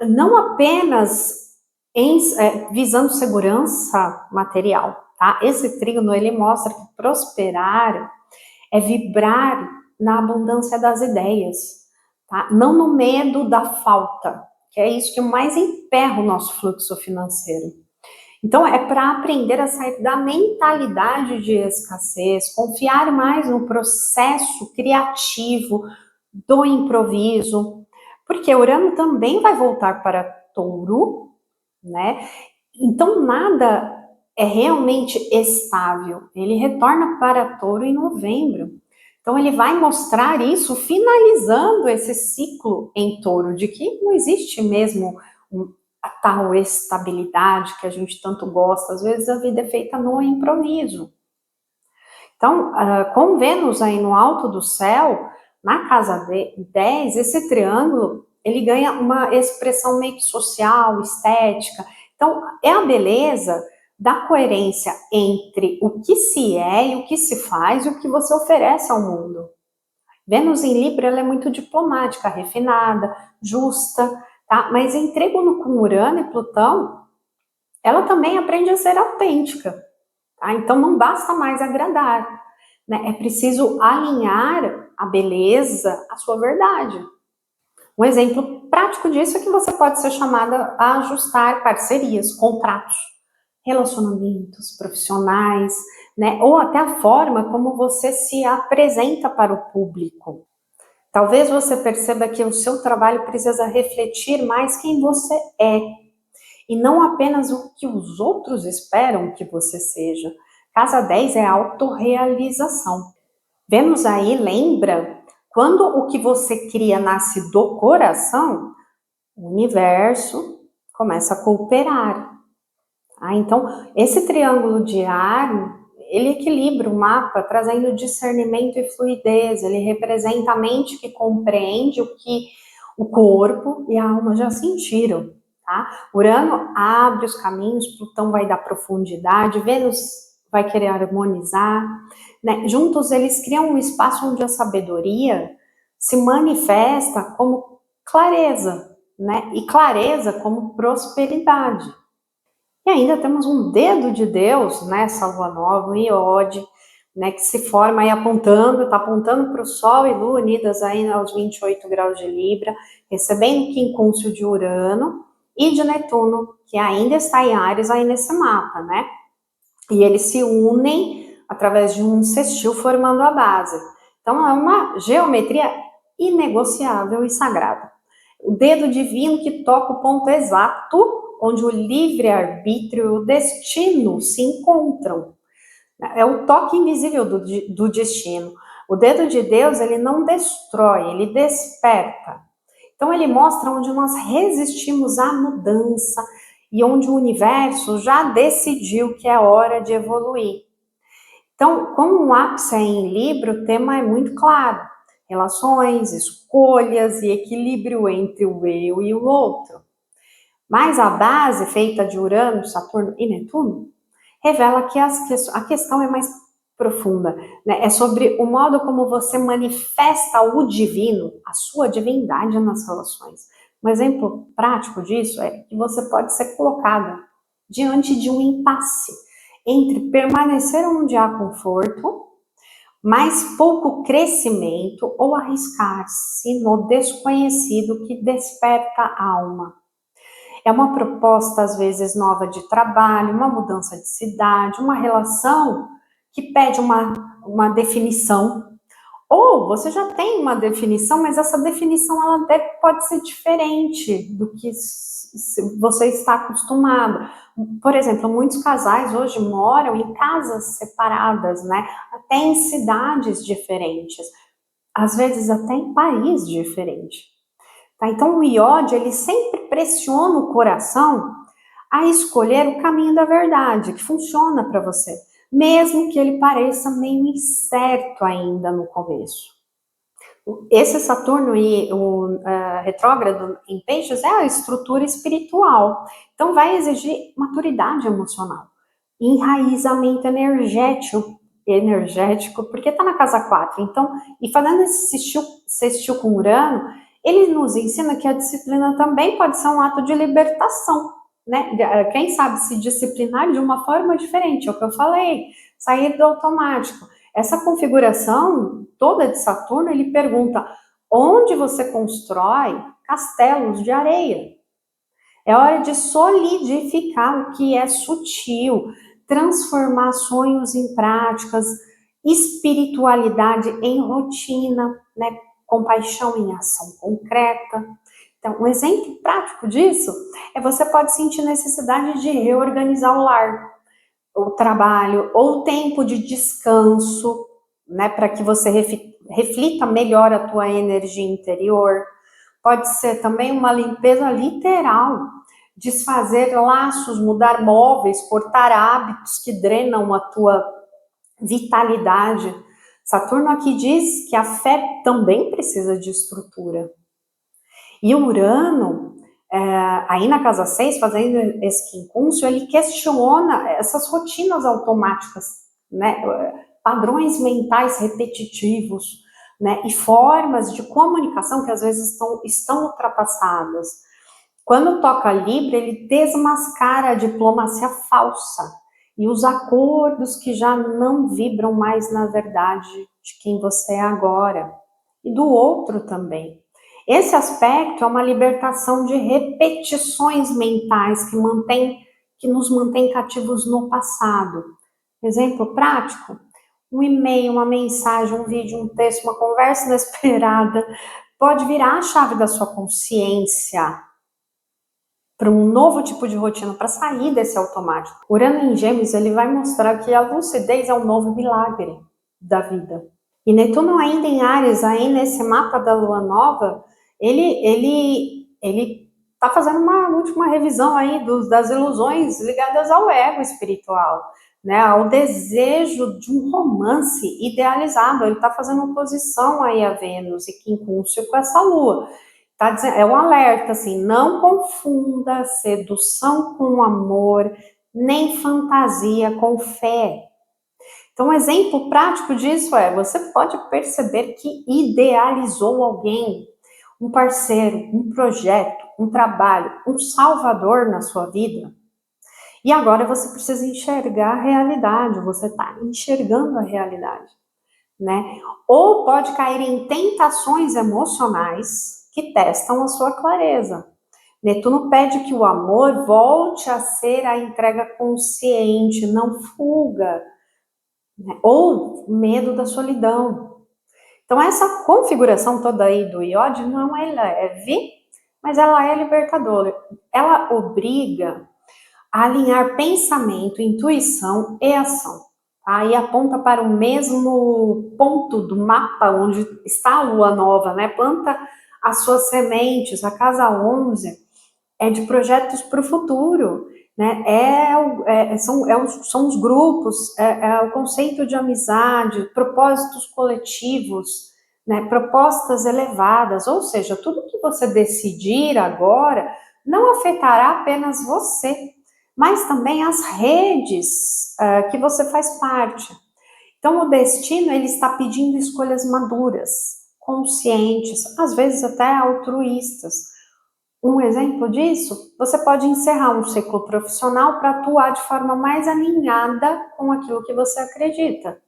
Não apenas visando segurança material, tá? Esse trígono, ele mostra que prosperar é vibrar na abundância das ideias, tá? Não no medo da falta, que é isso que mais emperra o nosso fluxo financeiro. Então, é para aprender a sair da mentalidade de escassez, confiar mais no processo criativo do improviso, porque Urano também vai voltar para Touro, né? Então, nada é realmente estável. Ele retorna para Touro em novembro. Então, ele vai mostrar isso finalizando esse ciclo em Touro, de que não existe mesmo a tal estabilidade que a gente tanto gosta. Às vezes, a vida é feita no improviso. Então, com Vênus aí no alto do céu, na casa 10, esse triângulo, ele ganha uma expressão meio que social, estética. Então, é a beleza da coerência entre o que se é e o que se faz e o que você oferece ao mundo. Vênus em Libra, ela é muito diplomática, refinada, justa, tá? Mas em trígono com Urano e Plutão, ela também aprende a ser autêntica, tá? Então não basta mais agradar, né? É preciso alinhar a beleza à sua verdade. Um exemplo prático disso é que você pode ser chamada a ajustar parcerias, contratos, relacionamentos profissionais, né? Ou até a forma como você se apresenta para o público. Talvez você perceba que o seu trabalho precisa refletir mais quem você é, e não apenas o que os outros esperam que você seja. Casa 10 é autorrealização. Vênus aí lembra, quando o que você cria nasce do coração, o universo começa a cooperar. Então, esse triângulo de ar, ele equilibra o mapa, trazendo discernimento e fluidez. Ele representa a mente que compreende o que o corpo e a alma já sentiram. Tá? Urano abre os caminhos, Plutão vai dar profundidade, Vênus vai querer harmonizar. Né? Juntos eles criam um espaço onde a sabedoria se manifesta como clareza, né? E clareza como prosperidade. E ainda temos um dedo de Deus, né, Lua Nova, um Iode, né, que se forma aí está apontando para o Sol e Lua unidas aí aos 28 graus de Libra, recebendo o quincúncio de Urano e de Netuno, que ainda está em Áries aí nesse mapa, né? E eles se unem através de um sextil formando a base. Então é uma geometria inegociável e sagrada. O dedo divino que toca o ponto exato onde o livre-arbítrio e o destino se encontram. É o toque invisível do destino. O dedo de Deus, ele não destrói, ele desperta. Então ele mostra onde nós resistimos à mudança e onde o universo já decidiu que é hora de evoluir. Então, como um ápice é em Libra, o tema é muito claro. Relações, escolhas e equilíbrio entre o eu e o outro. Mas a base, feita de Urano, Saturno e Netuno, revela que a questão é mais profunda, né? É sobre o modo como você manifesta o divino, a sua divindade nas relações. Um exemplo prático disso é que você pode ser colocada diante de um impasse entre permanecer onde há conforto, mas pouco crescimento, ou arriscar-se no desconhecido que desperta a alma. É uma proposta, às vezes, nova de trabalho, uma mudança de cidade, uma relação que pede uma definição. Ou você já tem uma definição, mas essa definição ela pode ser diferente do que você está acostumado. Por exemplo, muitos casais hoje moram em casas separadas, né? Até em cidades diferentes, às vezes até em país diferente. Tá? Então, o iode, ele sempre pressiona o coração a escolher o caminho da verdade, que funciona para você, mesmo que ele pareça meio incerto ainda no começo. Esse Saturno e o retrógrado em Peixes é a estrutura espiritual, então vai exigir maturidade emocional, enraizamento energético, porque está na casa 4. Então, e fazendo esse sextil com Urano, ele nos ensina que a disciplina também pode ser um ato de libertação, né? Quem sabe se disciplinar de uma forma diferente, é o que eu falei, sair do automático. Essa configuração toda de Saturno, ele pergunta onde você constrói castelos de areia. É hora de solidificar o que é sutil, transformar sonhos em práticas, espiritualidade em rotina, né? Compaixão em ação concreta. Então, um exemplo prático disso é você pode sentir necessidade de reorganizar o lar, o trabalho, ou o tempo de descanso, né? Para que você reflita melhor a tua energia interior. Pode ser também uma limpeza literal, desfazer laços, mudar móveis, cortar hábitos que drenam a tua vitalidade. Saturno aqui diz que a fé também precisa de estrutura. E o Urano, aí na casa 6, fazendo esse quincúncio, ele questiona essas rotinas automáticas, né? Padrões mentais repetitivos, né? E formas de comunicação que às vezes estão ultrapassadas. Quando toca Libra, ele desmascara a diplomacia falsa e os acordos que já não vibram mais na verdade de quem você é agora e do outro também. Esse aspecto é uma libertação de repetições mentais que nos mantém cativos no passado. Exemplo prático: um e-mail, uma mensagem, um vídeo, um texto, uma conversa inesperada pode virar a chave da sua consciência para um novo tipo de rotina, para sair desse automático. Urano em Gêmeos, ele vai mostrar que a lucidez é um novo milagre da vida. E Netuno ainda em Áries, aí nesse mapa da Lua Nova, ele está fazendo uma última revisão aí das ilusões ligadas ao ego espiritual, né? Ao desejo de um romance idealizado. Ele está fazendo oposição aí a Vênus e quincúncio com essa Lua. Tá dizendo, é um alerta, assim, não confunda sedução com amor, nem fantasia com fé. Então, um exemplo prático disso é, você pode perceber que idealizou alguém, um parceiro, um projeto, um trabalho, um salvador na sua vida. E agora você precisa enxergar a realidade, você está enxergando a realidade, né? Ou pode cair em tentações emocionais que testam a sua clareza. Netuno pede que o amor volte a ser a entrega consciente, não fuga, né? Ou medo da solidão. Então, essa configuração toda aí do iode não é leve, mas ela é libertadora. Ela obriga a alinhar pensamento, intuição e ação. aí aponta para o mesmo ponto do mapa onde está a lua nova, né? Planta as suas sementes. A casa 11 é de projetos para o futuro, né? São os grupos, é o conceito de amizade, propósitos coletivos, né? Propostas elevadas, ou seja, tudo que você decidir agora não afetará apenas você, mas também as redes que você faz parte. Então, o destino ele está pedindo escolhas maduras, conscientes, às vezes até altruístas. Um exemplo disso, você pode encerrar um ciclo profissional para atuar de forma mais alinhada com aquilo que você acredita.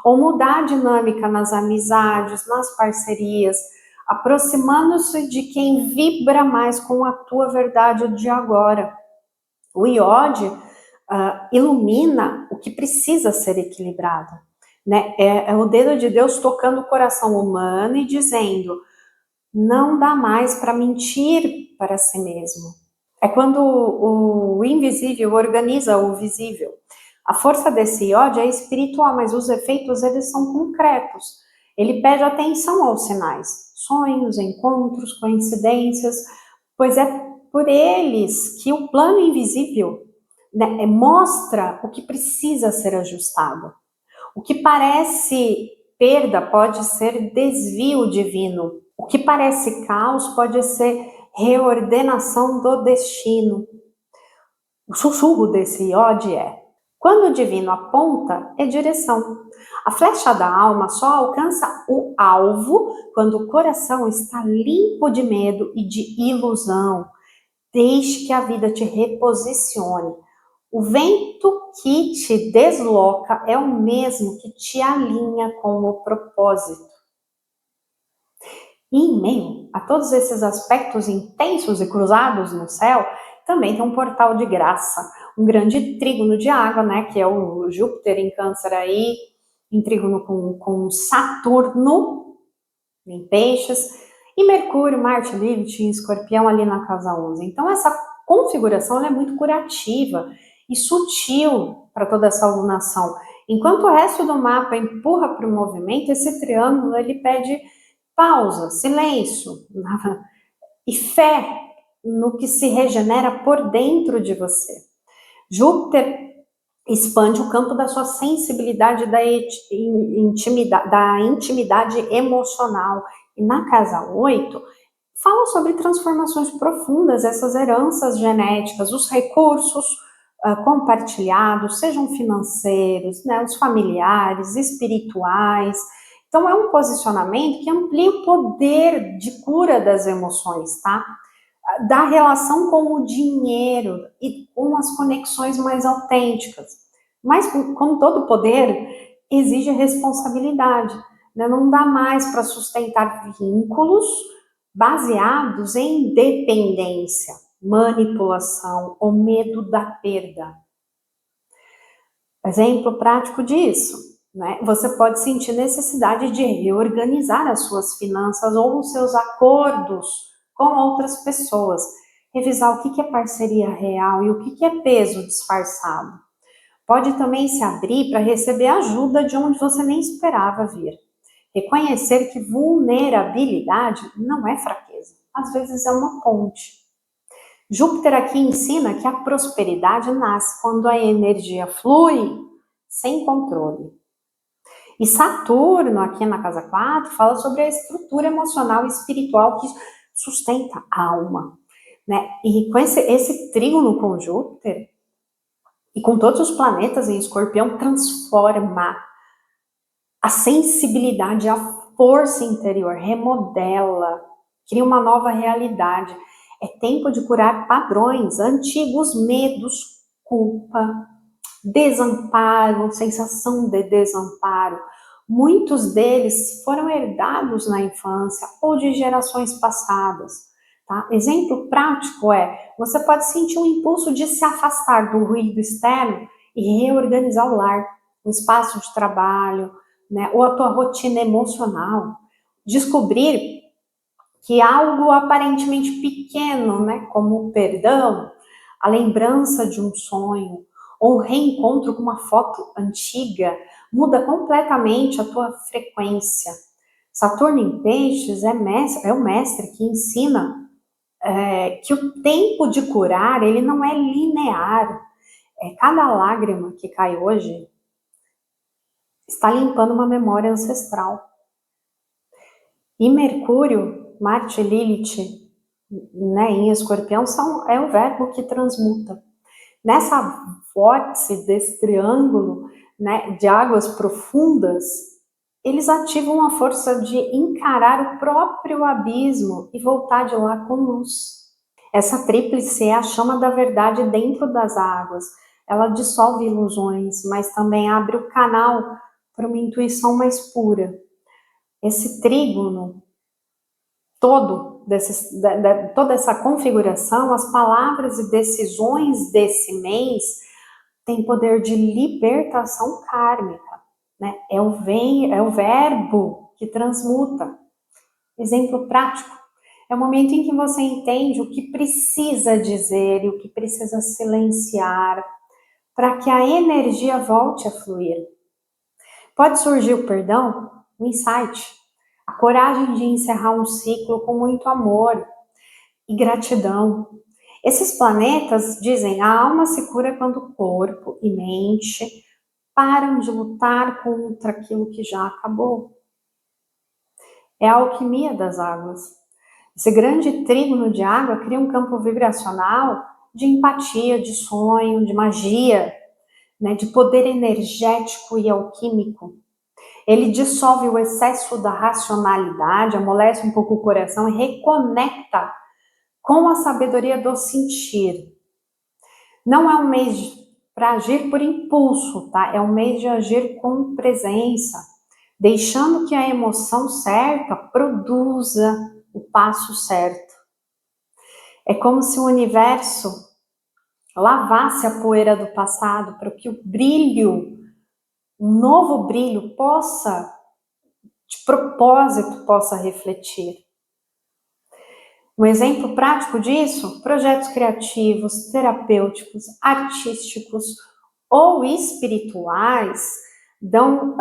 Ou mudar a dinâmica nas amizades, nas parcerias, aproximando-se de quem vibra mais com a tua verdade de agora. O iode ilumina o que precisa ser equilibrado. Né? É o dedo de Deus tocando o coração humano e dizendo: não dá mais para mentir para si mesmo. É quando o invisível organiza o visível. A força desse iode é espiritual, mas os efeitos eles são concretos. Ele pede atenção aos sinais, sonhos, encontros, coincidências, pois é por eles que o plano invisível, né, mostra o que precisa ser ajustado. O que parece perda pode ser desvio divino. O que parece caos pode ser reordenação do destino. O sussurro desse iode é: quando o divino aponta, é direção. A flecha da alma só alcança o alvo quando o coração está limpo de medo e de ilusão. Deixe que a vida te reposicione. O vento que te desloca é o mesmo que te alinha com o propósito. E em meio a todos esses aspectos intensos e cruzados no céu, também tem um portal de graça, um grande trígono de água, né, que é o Júpiter em Câncer aí, em trígono com Saturno em Peixes, e Mercúrio, Marte, Lilith em Escorpião ali na casa 11. Então essa configuração é muito curativa e sutil para toda essa alunação. Enquanto o resto do mapa empurra para o movimento, esse triângulo ele pede pausa, silêncio e fé no que se regenera por dentro de você. Júpiter expande o campo da sua sensibilidade da intimidade emocional. E na casa 8, fala sobre transformações profundas, essas heranças genéticas, os recursos compartilhados, sejam financeiros, né, os familiares, espirituais. Então, é um posicionamento que amplia o poder de cura das emoções, tá? Da relação com o dinheiro e com as conexões mais autênticas. Mas, como todo poder, exige responsabilidade. Né? Não dá mais para sustentar vínculos baseados em dependência, manipulação ou medo da perda. Exemplo prático disso, né? Você pode sentir necessidade de reorganizar as suas finanças ou os seus acordos com outras pessoas, revisar o que é parceria real e o que é peso disfarçado. Pode também se abrir para receber ajuda de onde você nem esperava vir. Reconhecer que vulnerabilidade não é fraqueza, às vezes é uma ponte. Júpiter aqui ensina que a prosperidade nasce quando a energia flui sem controle. E Saturno, aqui na casa 4, fala sobre a estrutura emocional e espiritual que sustenta a alma. Né? E com esse trígono com Júpiter, e com todos os planetas em Escorpião, transforma a sensibilidade, a força interior, remodela, cria uma nova realidade. É tempo de curar padrões, antigos medos, culpa, desamparo, sensação de desamparo. Muitos deles foram herdados na infância ou de gerações passadas. Tá? Exemplo prático é, você pode sentir um impulso de se afastar do ruído externo e reorganizar o lar, o espaço de trabalho, né, ou a tua rotina emocional. Descobrir que algo aparentemente pequeno, né, como o perdão, a lembrança de um sonho, ou reencontro com uma foto antiga, muda completamente a tua frequência. Saturno em Peixes é o mestre que ensina que o tempo de curar ele não é linear. Cada lágrima que cai hoje está limpando uma memória ancestral. E Mercúrio, Marte e Lilith, né, em Escorpião, é o verbo que transmuta. Nessa vórtice desse triângulo, né, de águas profundas, eles ativam a força de encarar o próprio abismo e voltar de lá com luz. Essa tríplice é a chama da verdade dentro das águas. Ela dissolve ilusões, mas também abre o canal para uma intuição mais pura. Esse trígono toda essa configuração, as palavras e decisões desse mês têm poder de libertação kármica, né? É o verbo que transmuta. Exemplo prático, é o momento em que você entende o que precisa dizer e o que precisa silenciar para que a energia volte a fluir. Pode surgir o perdão, o insight, a coragem de encerrar um ciclo com muito amor e gratidão. Esses planetas dizem a alma se cura quando o corpo e mente param de lutar contra aquilo que já acabou. É a alquimia das águas. Esse grande trígono de água cria um campo vibracional de empatia, de sonho, de magia, né, de poder energético e alquímico. Ele dissolve o excesso da racionalidade, amolece um pouco o coração e reconecta com a sabedoria do sentir. Não é um mês para agir por impulso, tá? É um mês de agir com presença, deixando que a emoção certa produza o passo certo. É como se o universo lavasse a poeira do passado para que o brilho, um novo brilho de propósito, possa refletir. Um exemplo prático disso, projetos criativos, terapêuticos, artísticos ou espirituais dão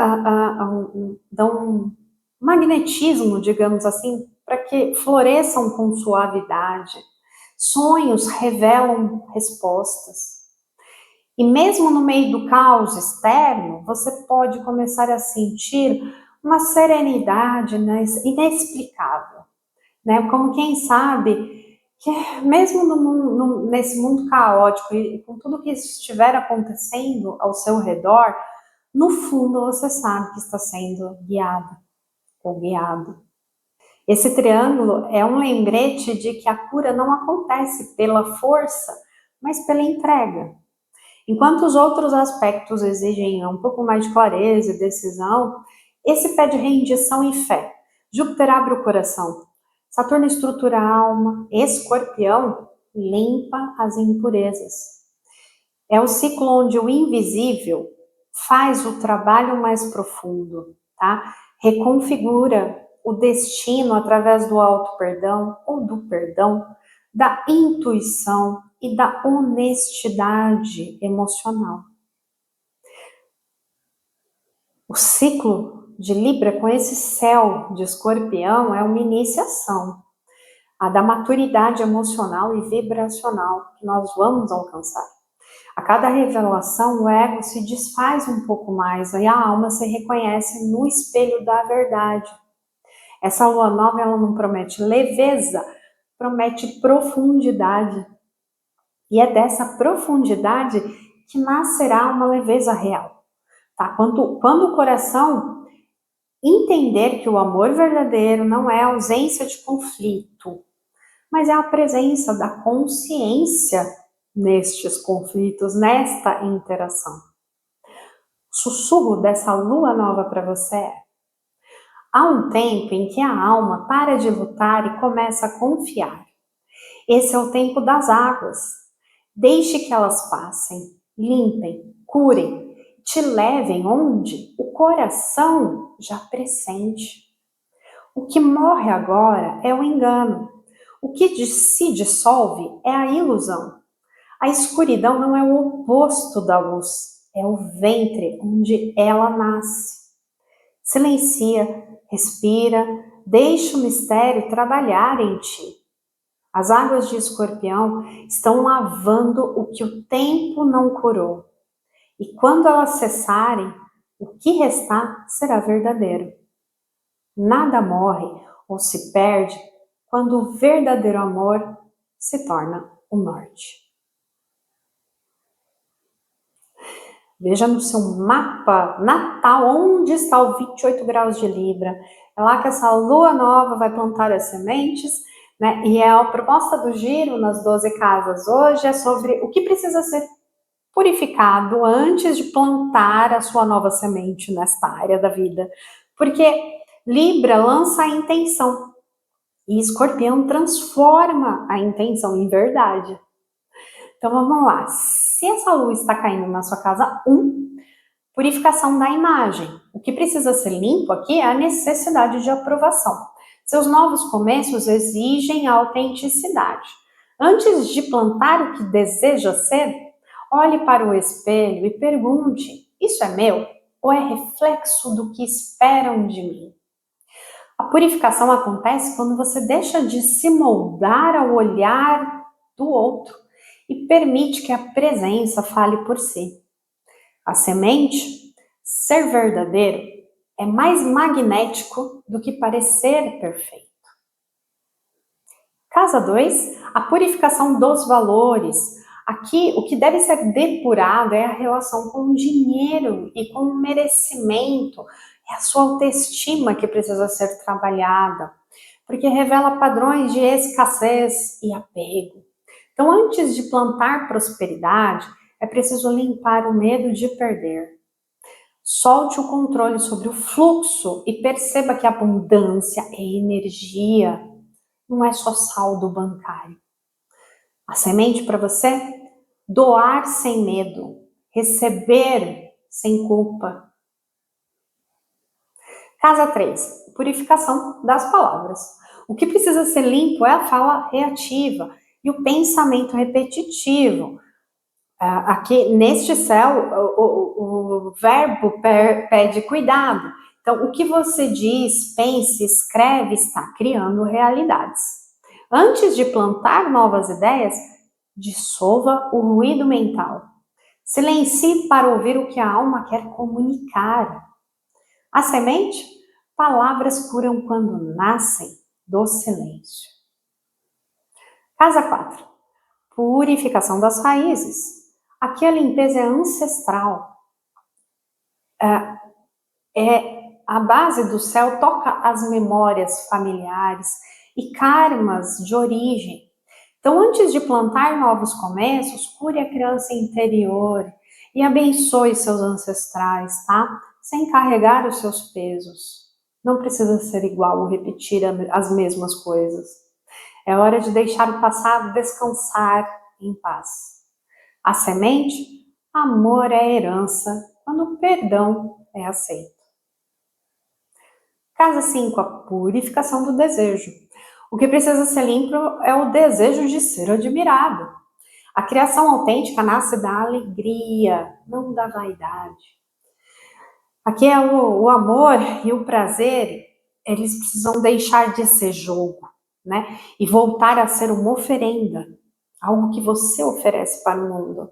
um magnetismo, digamos assim, para que floresçam com suavidade. Sonhos revelam respostas. E mesmo no meio do caos externo, você pode começar a sentir uma serenidade inexplicável, né? Como quem sabe que mesmo nesse mundo caótico e com tudo que estiver acontecendo ao seu redor, no fundo você sabe que está sendo guiada ou guiado. Esse triângulo é um lembrete de que a cura não acontece pela força, mas pela entrega. Enquanto os outros aspectos exigem um pouco mais de clareza e decisão, esse pede rendição e fé. Júpiter abre o coração. Saturno estrutura a alma. Escorpião limpa as impurezas. É o ciclo onde o invisível faz o trabalho mais profundo, tá? Reconfigura o destino através do auto-perdão ou do perdão, da intuição e da honestidade emocional. O ciclo de Libra com esse céu de Escorpião é uma iniciação, a da maturidade emocional e vibracional que nós vamos alcançar. A cada revelação, o ego se desfaz um pouco mais e a alma se reconhece no espelho da verdade. Essa lua nova, ela não promete leveza, promete profundidade. E é dessa profundidade que nascerá uma leveza real. Tá? Quando o coração entender que o amor verdadeiro não é a ausência de conflito, mas é a presença da consciência nestes conflitos, nesta interação. O sussurro dessa lua nova para você é: há um tempo em que a alma para de lutar e começa a confiar. Esse é o tempo das águas. Deixe que elas passem, limpem, curem, te levem onde o coração já pressente. O que morre agora é o engano. O que se dissolve é a ilusão. A escuridão não é o oposto da luz, é o ventre onde ela nasce. Silencia, respira, deixa o mistério trabalhar em ti. As águas de Escorpião estão lavando o que o tempo não curou. E quando elas cessarem, o que restar será verdadeiro. Nada morre ou se perde quando o verdadeiro amor se torna o norte. Veja no seu mapa natal onde está o 28 graus de Libra. É lá que essa lua nova vai plantar as sementes, né? E a proposta do giro nas 12 casas hoje é sobre o que precisa ser purificado antes de plantar a sua nova semente nesta área da vida. Porque Libra lança a intenção e Escorpião transforma a intenção em verdade. Então vamos lá. Se essa lua está caindo na sua casa 1, purificação da imagem. O que precisa ser limpo aqui é a necessidade de aprovação. Seus novos começos exigem autenticidade. Antes de plantar o que deseja ser, olhe para o espelho e pergunte: isso é meu ou é reflexo do que esperam de mim? A purificação acontece quando você deixa de se moldar ao olhar do outro e permite que a presença fale por si. A semente, ser verdadeiro, é mais magnético do que parecer perfeito. Casa 2, a purificação dos valores. Aqui, o que deve ser depurado é a relação com o dinheiro e com o merecimento. É a sua autoestima que precisa ser trabalhada, porque revela padrões de escassez e apego. Então, antes de plantar prosperidade, é preciso limpar o medo de perder. Solte o controle sobre o fluxo e perceba que a abundância é energia, não é só saldo bancário. A semente para você? Doar sem medo, receber sem culpa. Casa 3, purificação das palavras. O que precisa ser limpo é a fala reativa e o pensamento repetitivo. Aqui neste céu, o verbo pede cuidado. Então, o que você diz, pensa, escreve, está criando realidades. Antes de plantar novas ideias, dissolva o ruído mental. Silencie para ouvir o que a alma quer comunicar. A semente, palavras curam quando nascem do silêncio. Casa 4, purificação das raízes. Aqui a limpeza é ancestral. A base do céu toca as memórias familiares e karmas de origem. Então, antes de plantar novos começos, cure a criança interior e abençoe seus ancestrais, tá? Sem carregar os seus pesos. Não precisa ser igual ou repetir as mesmas coisas. É hora de deixar o passado descansar em paz. A semente, amor é herança, quando o perdão é aceito. Casa 5, a purificação do desejo. O que precisa ser limpo é o desejo de ser admirado. A criação autêntica nasce da alegria, não da vaidade. Aqui é o amor e o prazer, eles precisam deixar de ser jogo, né? E voltar a ser uma oferenda, algo que você oferece para o mundo.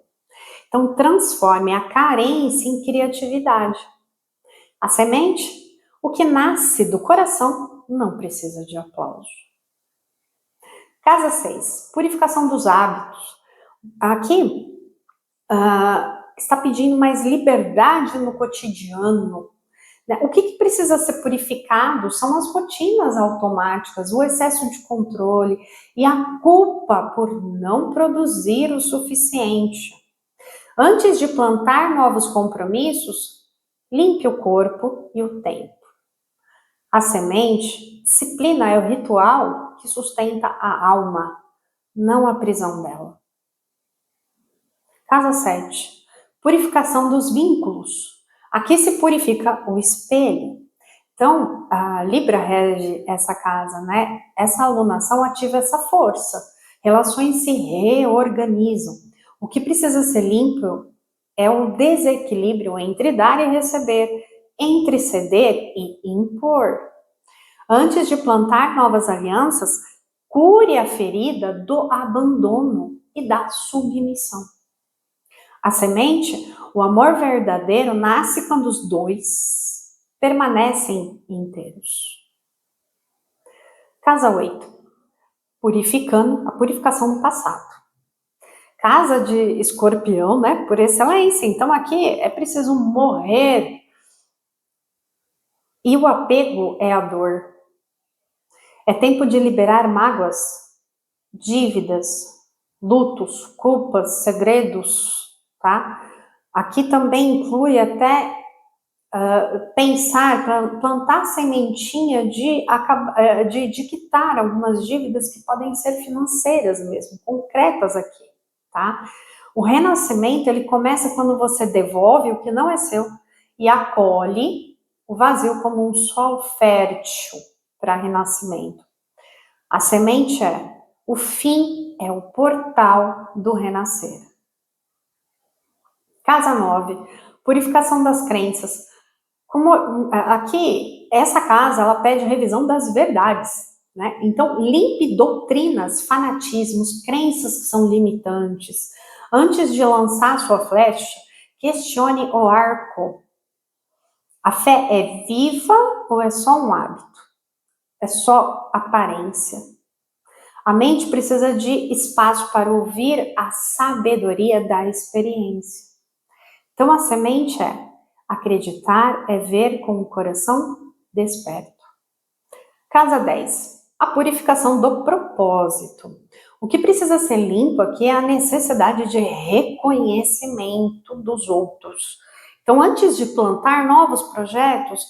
Então, transforme a carência em criatividade. A semente, o que nasce do coração, não precisa de aplauso. Casa 6, purificação dos hábitos. Aqui está pedindo mais liberdade no cotidiano. O que precisa ser purificado são as rotinas automáticas, o excesso de controle e a culpa por não produzir o suficiente. Antes de plantar novos compromissos, limpe o corpo e o tempo. A semente, disciplina é o ritual que sustenta a alma, não a prisão dela. Casa 7, purificação dos vínculos. Aqui se purifica o espelho. Então, a Libra rege essa casa, né? Essa alunação ativa essa força. Relações se reorganizam. O que precisa ser limpo é o desequilíbrio entre dar e receber, entre ceder e impor. Antes de plantar novas alianças, cure a ferida do abandono e da submissão. A semente, o amor verdadeiro, nasce quando os dois permanecem inteiros. Casa 8. Purificando, a purificação do passado. Casa de Escorpião, né, por excelência. Então aqui é preciso morrer. E o apego é a dor. É tempo de liberar mágoas, dívidas, lutos, culpas, segredos, tá? Aqui também inclui até pensar, plantar a sementinha de quitar algumas dívidas que podem ser financeiras mesmo, concretas aqui, tá? O renascimento, ele começa quando você devolve o que não é seu e acolhe o vazio como um solo fértil para renascimento. A semente o fim é o portal do renascer. Casa 9, purificação das crenças. Como aqui, essa casa, ela pede revisão das verdades, né? Então, limpe doutrinas, fanatismos, crenças que são limitantes. Antes de lançar sua flecha, questione o arco. A fé é viva ou é só um hábito? É só aparência? A mente precisa de espaço para ouvir a sabedoria da experiência. Então, a semente acreditar é ver com o coração desperto. Casa 10. A purificação do propósito. O que precisa ser limpo aqui é a necessidade de reconhecimento dos outros. Então, antes de plantar novos projetos,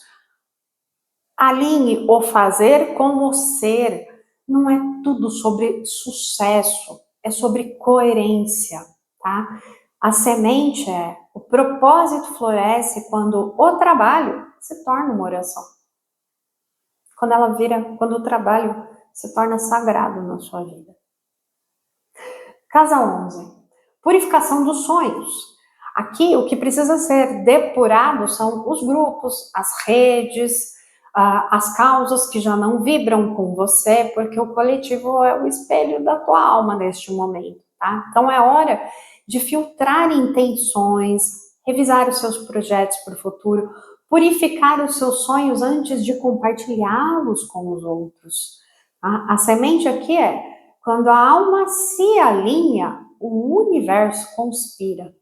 alinhe o fazer com o ser. Não é tudo sobre sucesso, é sobre coerência, tá? A semente o propósito floresce quando o trabalho se torna uma oração. Quando o trabalho se torna sagrado na sua vida. Casa 11. Purificação dos sonhos. Aqui, o que precisa ser depurado são os grupos, as redes, as causas que já não vibram com você, porque o coletivo é o espelho da tua alma neste momento, tá? Então, é hora de filtrar intenções, revisar os seus projetos para o futuro, purificar os seus sonhos antes de compartilhá-los com os outros. A semente aqui quando a alma se alinha, o universo conspira.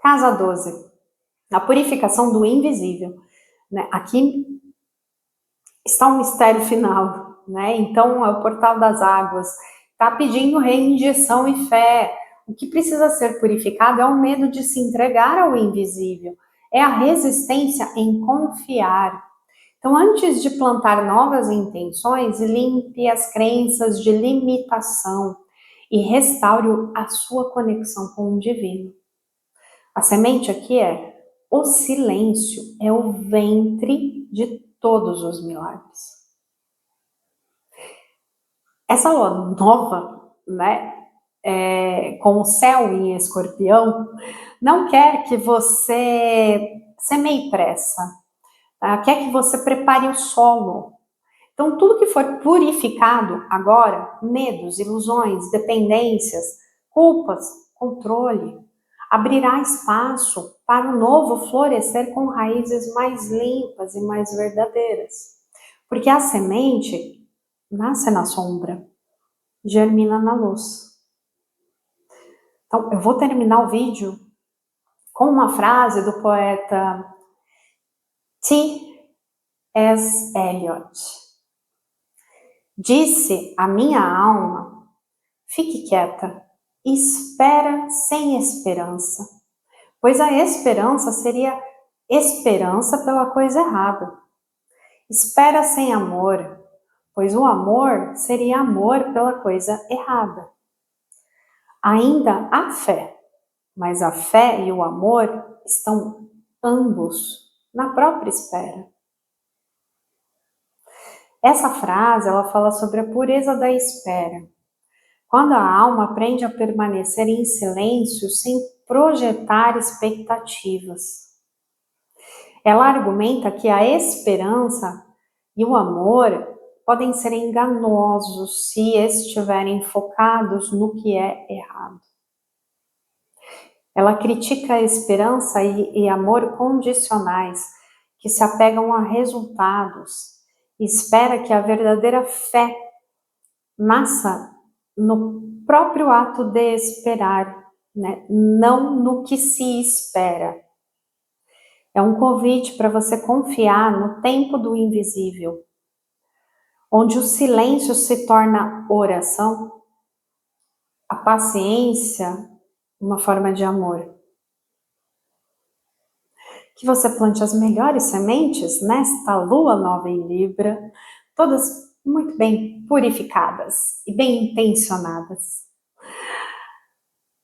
Casa 12. A purificação do invisível. Né? Aqui está o mistério final, né? Então é o portal das águas. Está pedindo reinjeção e fé. O que precisa ser purificado é o medo de se entregar ao invisível. É a resistência em confiar. Então, antes de plantar novas intenções, limpe as crenças de limitação e restaure a sua conexão com o divino. A semente aqui o silêncio é o ventre de todos os milagres. Essa lua nova, né, com o céu em Escorpião, não quer que você semeie pressa, tá? Quer que você prepare o solo. Então, tudo que for purificado agora, medos, ilusões, dependências, culpas, controle, abrirá espaço para o novo florescer com raízes mais limpas e mais verdadeiras. Porque a semente nasce na sombra, germina na luz. Então, eu vou terminar o vídeo com uma frase do poeta T.S. Eliot. Disse a minha alma, fique quieta, espera sem esperança, pois a esperança seria esperança pela coisa errada. Espera sem amor, pois o amor seria amor pela coisa errada. Ainda há fé, mas a fé e o amor estão ambos na própria espera. Essa frase, ela fala sobre a pureza da espera. Quando a alma aprende a permanecer em silêncio sem projetar expectativas. Ela argumenta que a esperança e o amor podem ser enganosos se estiverem focados no que é errado. Ela critica a esperança e amor condicionais, que se apegam a resultados, e espera que a verdadeira fé nasça no próprio ato de esperar, né? Não no que se espera. É um convite para você confiar no tempo do invisível, onde o silêncio se torna oração, a paciência uma forma de amor. Que você plante as melhores sementes nesta lua nova em Libra, todas muito bem purificadas e bem intencionadas.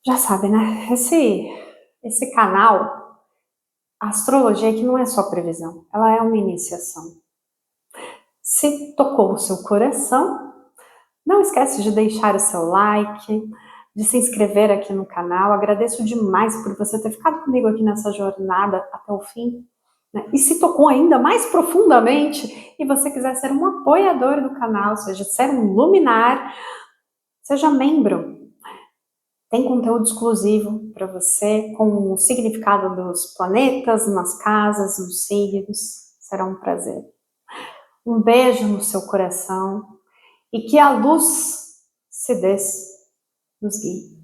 Já sabe, né? Esse canal, a astrologia aqui não é só previsão, ela é uma iniciação. Se tocou o seu coração, não esquece de deixar o seu like, de se inscrever aqui no canal. Agradeço demais por você ter ficado comigo aqui nessa jornada até o fim, né? E se tocou ainda mais profundamente e você quiser ser um apoiador do canal, ou seja, ser um luminar, seja membro. Tem conteúdo exclusivo para você com o significado dos planetas, nas casas, nos signos. Será um prazer. Um beijo no seu coração e que a luz se nos guie.